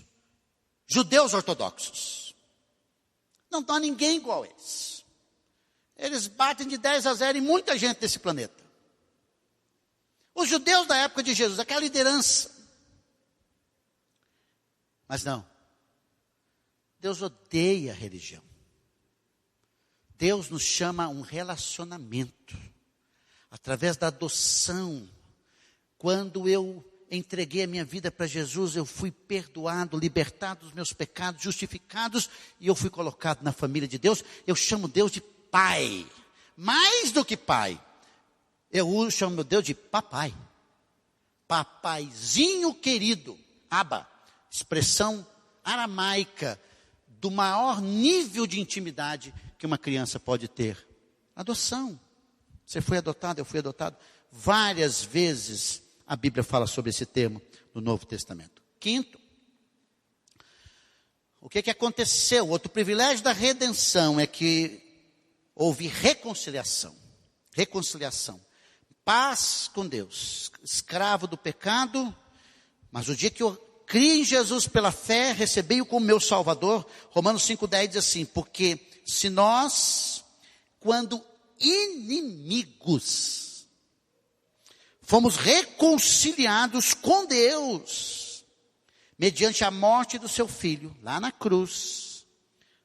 judeus ortodoxos. Não há ninguém igual a eles. Eles batem de 10-0 em muita gente desse planeta. Os judeus da época de Jesus, aquela liderança. Mas não. Deus odeia a religião. Deus nos chama a um relacionamento. Através da adoção. Quando eu entreguei a minha vida para Jesus, eu fui perdoado, libertado dos meus pecados, justificados, e eu fui colocado na família de Deus. Eu chamo Deus de Pai. Mais do que Pai. Eu chamo meu Deus de papai. Papaizinho querido. Abba. Expressão aramaica do maior nível de intimidade que uma criança pode ter. Adoção. Você foi adotado, eu fui adotado. Várias vezes a Bíblia fala sobre esse termo no Novo Testamento. Quinto, o que aconteceu? Outro privilégio da redenção é que houve reconciliação. Reconciliação. Paz com Deus. Escravo do pecado. Mas o dia que eu criei em Jesus pela fé, recebi-o como meu Salvador. Romanos 5,10 diz assim: porque se nós, quando inimigos, fomos reconciliados com Deus, mediante a morte do seu Filho, lá na cruz,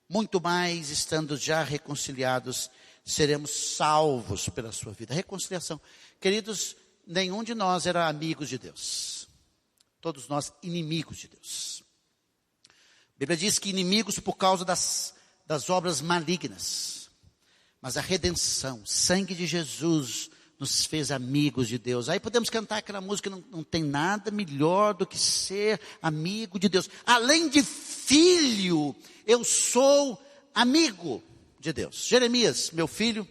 muito mais, estando já reconciliados, seremos salvos pela sua vida. Reconciliação. Queridos, nenhum de nós era amigos de Deus. Todos nós inimigos de Deus. A Bíblia diz que inimigos por causa das obras malignas. Mas a redenção, o sangue de Jesus nos fez amigos de Deus. Aí podemos cantar aquela música: não tem nada melhor do que ser amigo de Deus. Além de filho, eu sou amigo de Deus. Jeremias, meu filho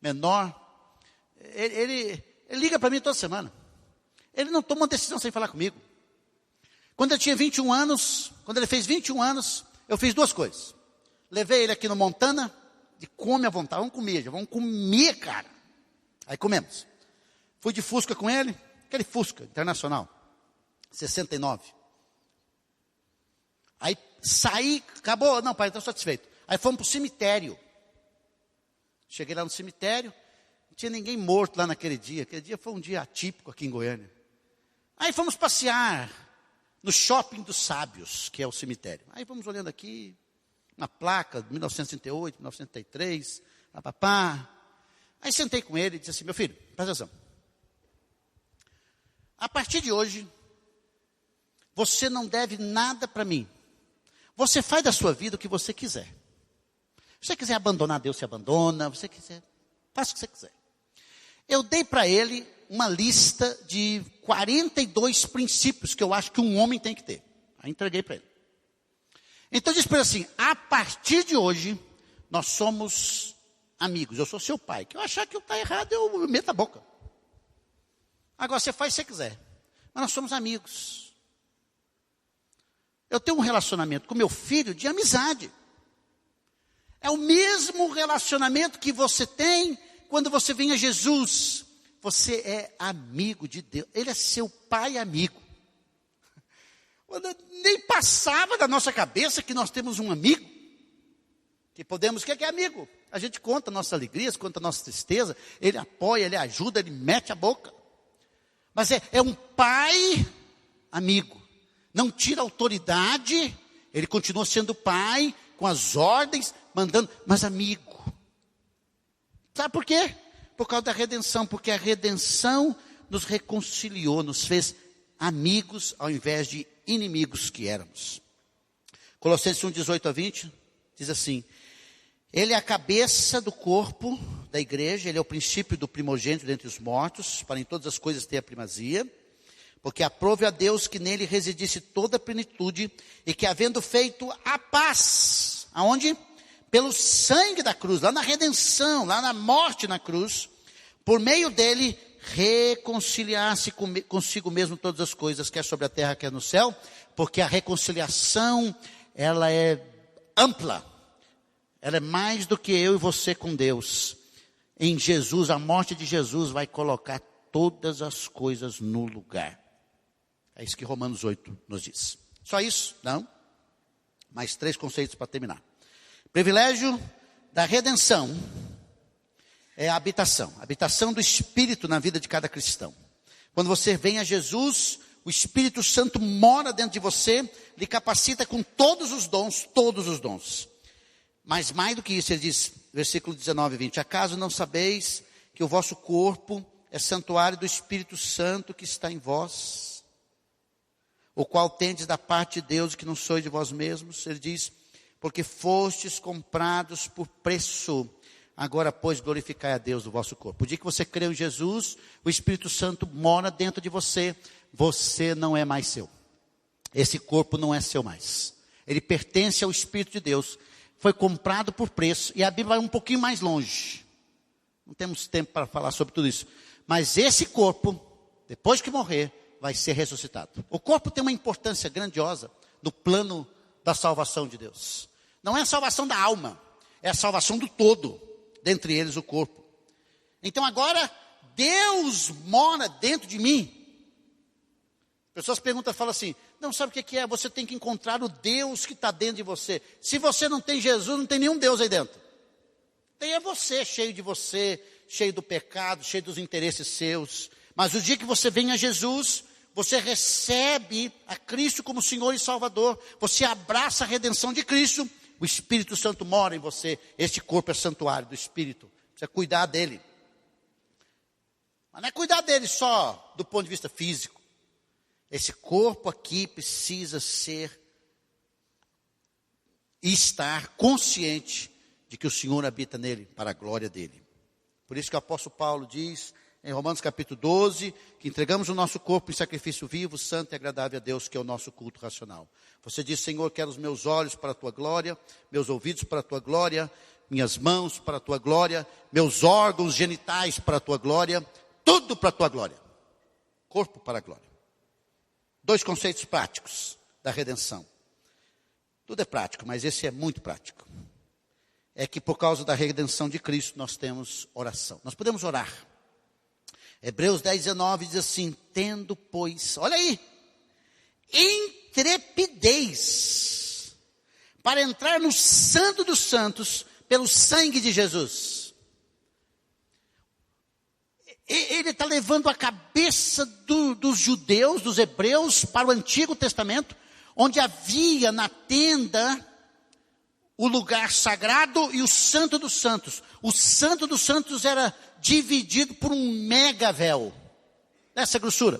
menor, ele liga para mim toda semana. Ele não toma uma decisão sem falar comigo. Quando ele tinha 21 anos, quando ele fez 21 anos, eu fiz duas coisas. Levei ele aqui no Montana, e come à vontade, vamos comer, cara. Aí comemos. Fui de Fusca com ele, aquele Fusca Internacional, 69. Aí saí, acabou, não pai, estou satisfeito. Aí fomos para o cemitério. Cheguei lá no cemitério, não tinha ninguém morto lá naquele dia. Aquele dia foi um dia atípico aqui em Goiânia. Aí fomos passear no Shopping dos Sábios, que é o cemitério. Aí vamos olhando aqui, uma placa de 1938, 1933, papapá. Aí sentei com ele e disse assim, meu filho, presta atenção. A partir de hoje, você não deve nada para mim. Você faz da sua vida o que você quiser. Se você quiser abandonar Deus, se abandona. Você quiser, faça o que você quiser. Eu dei para ele uma lista de 42 princípios que eu acho que um homem tem que ter. Aí entreguei para ele. Então eu disse para ele assim, a partir de hoje, nós somos amigos. Eu sou seu pai. Que eu achar que eu estou errado, eu meto a boca. Agora você faz o que você quiser. Mas nós somos amigos. Eu tenho um relacionamento com meu filho de amizade. É o mesmo relacionamento que você tem quando você vem a Jesus. Você é amigo de Deus. Ele é seu pai amigo. Nem passava da nossa cabeça que nós temos um amigo. Que podemos, o que é amigo? A gente conta nossas alegrias, conta nossa tristeza. Ele apoia, ele ajuda, ele mete a boca. Mas é um pai amigo. Não tira autoridade. Ele continua sendo pai, com as ordens, mandando, mas amigo. Sabe por quê? Por causa da redenção, porque a redenção nos reconciliou, nos fez amigos ao invés de inimigos que éramos. Colossenses 1, 18 a 20, diz assim, ele é a cabeça do corpo da igreja, ele é o princípio do primogênito dentre os mortos, para em todas as coisas ter a primazia, porque aprove a Deus que nele residisse toda a plenitude, e que havendo feito a paz, aonde? Pelo sangue da cruz, lá na redenção, lá na morte na cruz, por meio dele, reconciliar-se consigo mesmo todas as coisas, quer sobre a terra, quer no céu, porque a reconciliação, ela é ampla, ela é mais do que eu e você com Deus. Em Jesus, a morte de Jesus vai colocar todas as coisas no lugar. É isso que Romanos 8 nos diz. Só isso? Não. Mais 3 conceitos para terminar. Privilégio da redenção é a habitação do Espírito na vida de cada cristão. Quando você vem a Jesus, o Espírito Santo mora dentro de você, lhe capacita com todos os dons. Mas mais do que isso, ele diz, versículo 19 e 20, acaso não sabeis que o vosso corpo é santuário do Espírito Santo que está em vós, o qual tendes da parte de Deus, que não sois de vós mesmos? Ele diz, porque fostes comprados por preço, agora pois glorificai a Deus do vosso corpo. O dia que você crê em Jesus, o Espírito Santo mora dentro de você, você não é mais seu. Esse corpo não é seu mais. Ele pertence ao Espírito de Deus, foi comprado por preço, e a Bíblia vai um pouquinho mais longe. Não temos tempo para falar sobre tudo isso. Mas esse corpo, depois que morrer, vai ser ressuscitado. O corpo tem uma importância grandiosa no plano da salvação de Deus. Não é a salvação da alma, é a salvação do todo, dentre eles o corpo. Então agora, Deus mora dentro de mim. Pessoas perguntam, falam assim, não sabe o que é? Você tem que encontrar o Deus que está dentro de você. Se você não tem Jesus, não tem nenhum Deus aí dentro. Tem é você, cheio do pecado, cheio dos interesses seus. Mas o dia que você vem a Jesus, você recebe a Cristo como Senhor e Salvador. Você abraça a redenção de Cristo. O Espírito Santo mora em você. Este corpo é santuário do Espírito. Precisa cuidar dele. Mas não é cuidar dele só do ponto de vista físico. Esse corpo aqui precisa ser e estar consciente de que o Senhor habita nele para a glória dele. Por isso que o apóstolo Paulo diz em Romanos capítulo 12, que entregamos o nosso corpo em sacrifício vivo, santo e agradável a Deus, que é o nosso culto racional. Você diz, Senhor, quero os meus olhos para a tua glória, meus ouvidos para a tua glória, minhas mãos para a tua glória, meus órgãos genitais para a tua glória, tudo para a tua glória. Corpo para a glória. 2 conceitos práticos da redenção. Tudo é prático, mas esse é muito prático. É que por causa da redenção de Cristo nós temos oração. Nós podemos orar. Hebreus 10:19 diz assim, tendo, pois, olha aí, intrepidez para entrar no Santo dos Santos pelo sangue de Jesus. Ele está levando a cabeça dos judeus, dos hebreus, para o Antigo Testamento, onde havia na tenda o lugar sagrado e o Santo dos Santos. O Santo dos Santos era dividido por um mega véu, dessa grossura.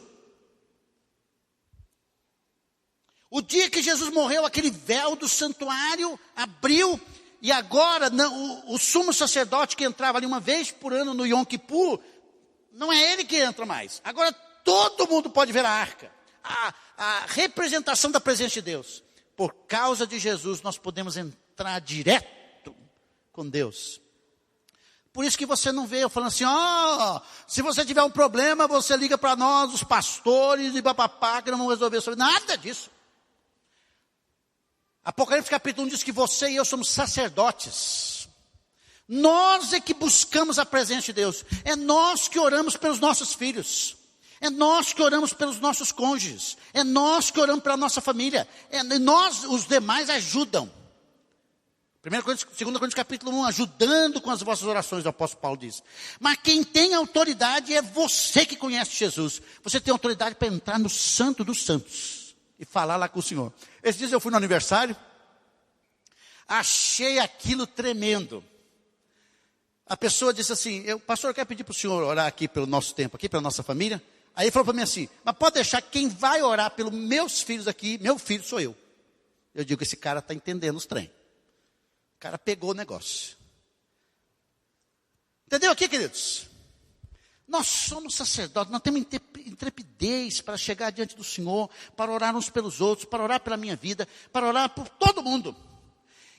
O dia que Jesus morreu, aquele véu do santuário abriu, e agora o sumo sacerdote que entrava ali uma vez por ano no Yom Kippur, não é ele que entra mais. Agora todo mundo pode ver a arca, a representação da presença de Deus. Por causa de Jesus nós podemos entrar direto com Deus. Por isso que você não vê eu falando assim, se você tiver um problema, você liga para nós, os pastores e papapá, que não vão resolver sobre nada disso. Apocalipse capítulo 1 diz que você e eu somos sacerdotes. Nós é que buscamos a presença de Deus. É nós que oramos pelos nossos filhos. É nós que oramos pelos nossos cônjuges. É nós que oramos pela nossa família. Nós, os demais, ajudam. 2 Coríntios capítulo 1, ajudando com as vossas orações, o apóstolo Paulo diz. Mas quem tem autoridade é você que conhece Jesus. Você tem autoridade para entrar no Santo dos Santos e falar lá com o Senhor. Esses dias eu fui no aniversário, achei aquilo tremendo. A pessoa disse assim, pastor, eu quero pedir para o senhor orar aqui pelo nosso tempo, aqui pela nossa família. Aí ele falou para mim assim, mas pode deixar, quem vai orar pelos meus filhos aqui, meu filho sou eu. Eu digo, esse cara está entendendo os trem. O cara pegou o negócio. Entendeu aqui, queridos? Nós somos sacerdotes, nós temos intrepidez para chegar diante do Senhor, para orar uns pelos outros, para orar pela minha vida, para orar por todo mundo.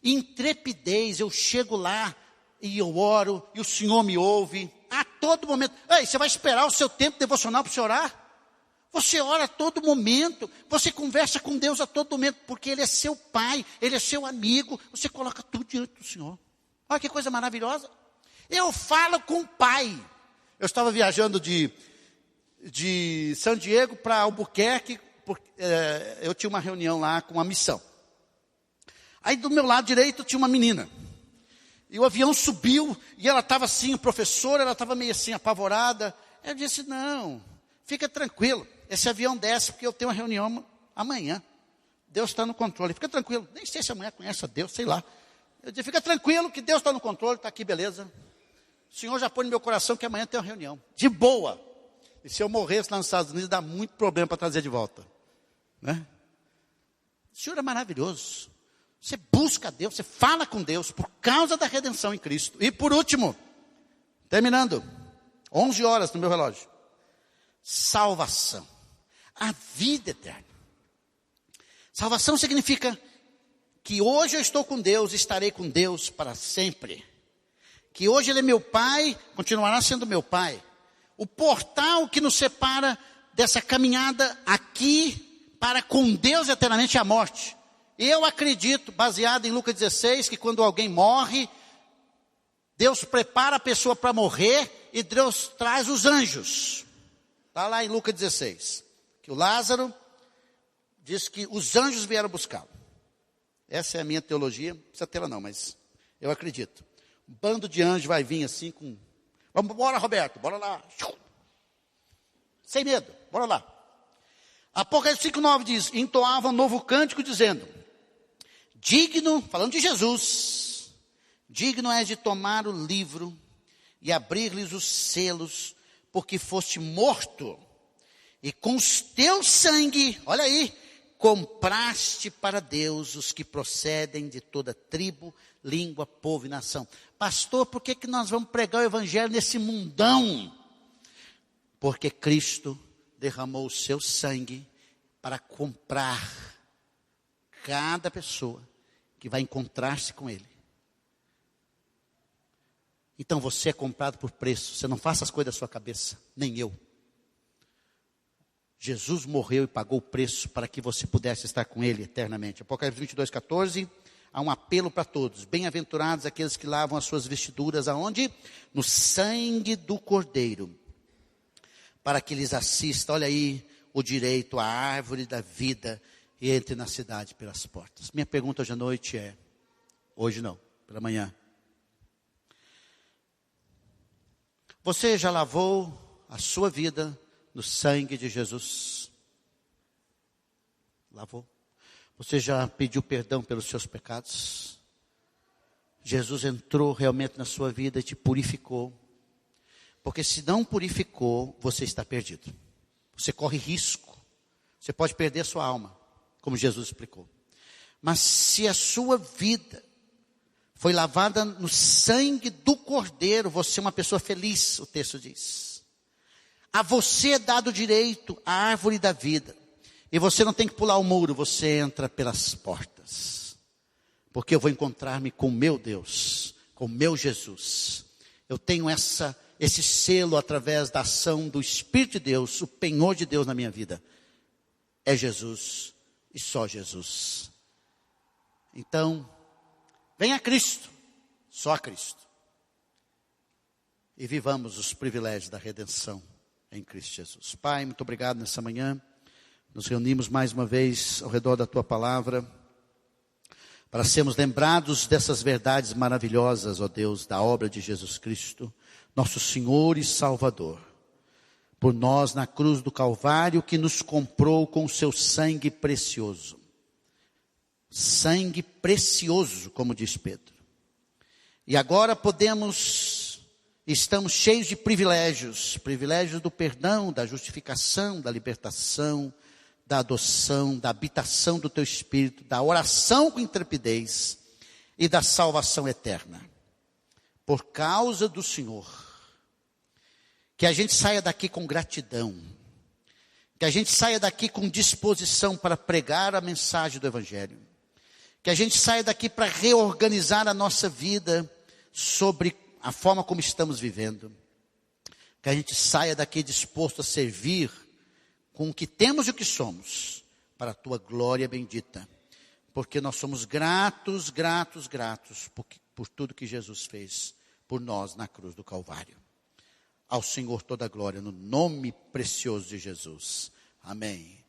Intrepidez, eu chego lá e eu oro, e o Senhor me ouve, a todo momento. Ei, você vai esperar o seu tempo devocional para você orar? Você ora a todo momento, você conversa com Deus a todo momento, porque Ele é seu Pai, Ele é seu amigo, você coloca tudo diante do Senhor. Olha que coisa maravilhosa. Eu falo com o Pai. Eu estava viajando de San Diego para Albuquerque, porque eu tinha uma reunião lá com uma missão. Aí do meu lado direito tinha uma menina. E o avião subiu, e ela estava assim, professora, ela estava meio assim, apavorada. Eu disse, não, fica tranquilo, esse avião desce, porque eu tenho uma reunião amanhã. Deus está no controle, fica tranquilo. Nem sei se amanhã conhece a Deus, sei lá. Eu disse, fica tranquilo que Deus está no controle, está aqui, beleza. O Senhor já põe no meu coração que amanhã tem uma reunião. De boa. E se eu morresse lá nos Estados Unidos, dá muito problema para trazer de volta. Né? O Senhor é maravilhoso. Você busca a Deus, você fala com Deus por causa da redenção em Cristo. E por último, terminando, 11 horas no meu relógio. Salvação. A vida eterna. Salvação significa que hoje eu estou com Deus, estarei com Deus para sempre. Que hoje Ele é meu Pai, continuará sendo meu Pai. O portal que nos separa dessa caminhada aqui para com Deus eternamente é a morte. Eu acredito, baseado em Lucas 16, que quando alguém morre, Deus prepara a pessoa para morrer e Deus traz os anjos. Está lá em Lucas 16. Que o Lázaro diz que os anjos vieram buscá-lo. Essa é a minha teologia, não precisa tê-la não, mas eu acredito. Um bando de anjos vai vir assim com... Bora, Roberto, bora lá. Sem medo, bora lá. Apocalipse 5:9 diz, entoava um novo cântico dizendo, digno, falando de Jesus, digno és de tomar o livro e abrir-lhes os selos, porque foste morto, e com os teus sangue, olha aí, compraste para Deus os que procedem de toda tribo, língua, povo e nação. Pastor, por que nós vamos pregar o evangelho nesse mundão? Porque Cristo derramou o seu sangue para comprar cada pessoa que vai encontrar-se com Ele. Então você é comprado por preço. Você não faça as coisas da sua cabeça, nem eu. Jesus morreu e pagou o preço para que você pudesse estar com Ele eternamente. Apocalipse 22:14, há um apelo para todos. Bem-aventurados aqueles que lavam as suas vestiduras, aonde? No sangue do Cordeiro, para que lhes assista, olha aí, o direito à árvore da vida e entre na cidade pelas portas. Minha pergunta hoje à noite é, hoje não, pela manhã. Você já lavou a sua vida no sangue de Jesus? Lavou? Você já pediu perdão pelos seus pecados? Jesus entrou realmente na sua vida e te purificou. Porque se não purificou, você está perdido. Você corre risco. Você pode perder a sua alma, como Jesus explicou. Mas se a sua vida foi lavada no sangue do Cordeiro, você é uma pessoa feliz, o texto diz. A você é dado direito à árvore da vida. E você não tem que pular o muro, você entra pelas portas. Porque eu vou encontrar-me com o meu Deus, com o meu Jesus. Eu tenho esse selo através da ação do Espírito de Deus, o penhor de Deus na minha vida. É Jesus e só Jesus. Então, venha a Cristo, só a Cristo. E vivamos os privilégios da redenção em Cristo Jesus. Pai, muito obrigado nessa manhã. Nos reunimos mais uma vez ao redor da Tua palavra, para sermos lembrados dessas verdades maravilhosas, ó Deus, da obra de Jesus Cristo, nosso Senhor e Salvador, por nós na cruz do Calvário, que nos comprou com o seu sangue precioso. Sangue precioso, como diz Pedro. E agora estamos cheios de privilégios, privilégios do perdão, da justificação, da libertação, da adoção, da habitação do Teu Espírito, da oração com intrepidez e da salvação eterna. Por causa do Senhor, que a gente saia daqui com gratidão, que a gente saia daqui com disposição para pregar a mensagem do Evangelho, que a gente saia daqui para reorganizar a nossa vida sobre a forma como estamos vivendo, que a gente saia daqui disposto a servir com o que temos e o que somos, para a Tua glória bendita, porque nós somos gratos por tudo que Jesus fez por nós na cruz do Calvário. Ao Senhor toda a glória, no nome precioso de Jesus. Amém.